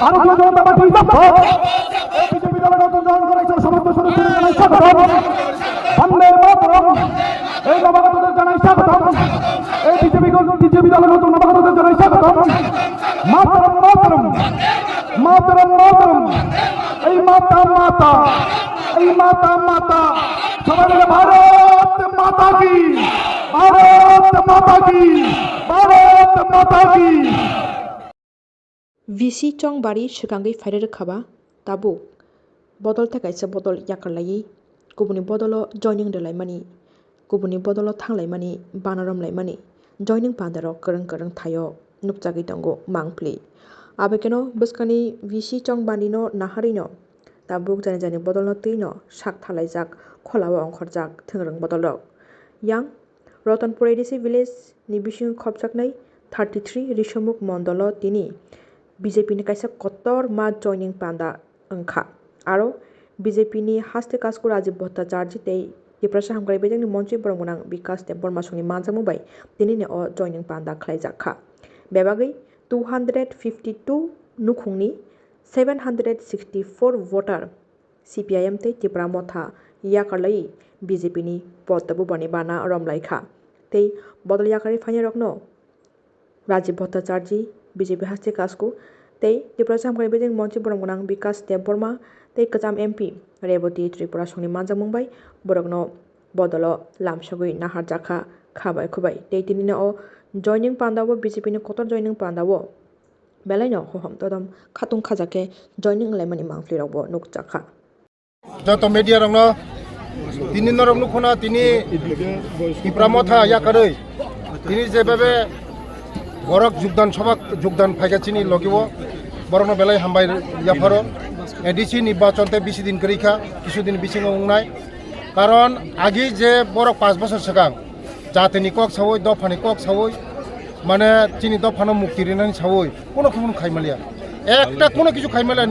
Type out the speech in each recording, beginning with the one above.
ভারতীয় জনতা party BJP দলের নতুন জয়েন করেছে সমস্ত সদস্যদের জানাই স্বাগতম। বন্দে মাতরম। এই নবাগতদের জানাই স্বাগতম। এই বিজেপি দলের নতুন নবাগতদের জানাই স্বাগতম। মাতরম মাতরম মাতরম মাতরম। এই মাতা মাতা, এই মাতা মাতা, সবাই মিলে ভারত মাতা কি, ভারত মাতা কি, ভারত মাতা কি। VC chong bari shikangai faidar khaba tabo bodol thakaisa bodol yakarlai kubuni bodolo joining delai mani kubuni bodolo thanglai mani banaram lai mani joining pandaro karang karang thayo nukjagi tango mangpli abekeno buskani VC chong bandino naharino tabuk jani jani bodolno tino sak thalai jak kholawa ongkhorjak thingrang bodolok yang Rotanpur ADC village ni bising khopjaknai 33 Rishamuk mondolo tini BJP ni kaisa kotor ma joining panda angkha aro BJP ni haste kasku Rajiv Bhattacharya tei Deprasa hamkrai bejang ni monchi borongmunang Vikas Deborma songni manjamu bai tini ne o joining panda khlaijak kha bebagai 252 nukhungni 764 voter CPIM tei Tripura motha yakarlai BJP ni potabu bani bana romlai kha tei bodol yakari phani rokno Rajiv Bhattacharya BJP haste kasku tei Tripura samkrai bejang monchi borongmunang Vikas Deborma tei Kacham MP Revati Tripura songni manjamung bai borokno bodolo lamsogui naharjakha khabai khubai tei tinino o joining pandao BJP ni kotor joining pandao belaino hohom todom khatung khajake joining laimani mangfli rokbo nukjakha joto media rokno tini norok nukhona tini Tripura motha yakaroi tini jebabe borok যোগদান ফাইগাছিনি লগিব বরনো বেলায় হামবাই ইয়াফারো ADC নির্বাচনতে বেশি দিন করিখা কিছুদিন বিসিং উংনাই কারণ আগে যে বরক 5 বছর সিগাং জাতিনি cock সাবই দফানি cock সাবই মানে চিনি দফানো মুক্তি রিনানি সাবই কোনো কোনো খাইমালিয়া একটা কোনো কিছু খাইমালিয়া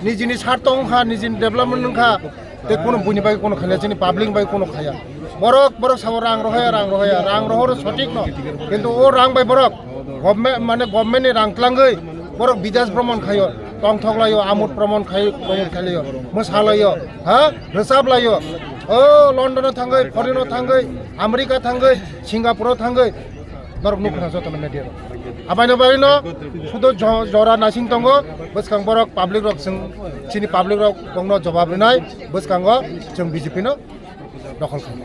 নিজিনি স্বার্থ অংখা নিজিনি ডেভেলপমেন্ট অংখা তে কোনো বুনি বাই কোনো খাইয়া চিনি পাবলিক বাই কোনো খাইয়া বরক সাবো রাং রহর সঠিক ন কিন্তু ও রাং বাই বরক গভর্নমেন্ট রাংক্লাঙ্গৈ বরক বিদেশ ভ্রমণ খাইও টং থগলাইও আমোদ ভ্রমণ খাইও মোসালাইও হ্যাঁ रोजाबलायो ও লন্ডনে থাঙ্গৈ ফরেনো থাঙ্গৈ আমেরিকা থাঙ্গৈ সিঙ্গাপুরও থাঙ্গৈ বরক নুখনা যতন মেডিয়া আবাইনো বাইনো শুধু জরা নাসিং তঙ্গ বসকাং বরক পাবলিক রক চিনি পাবলিক রক বংনো জবাব নাই বসকাঙ্গ जों বিজেপি नो দখল খাই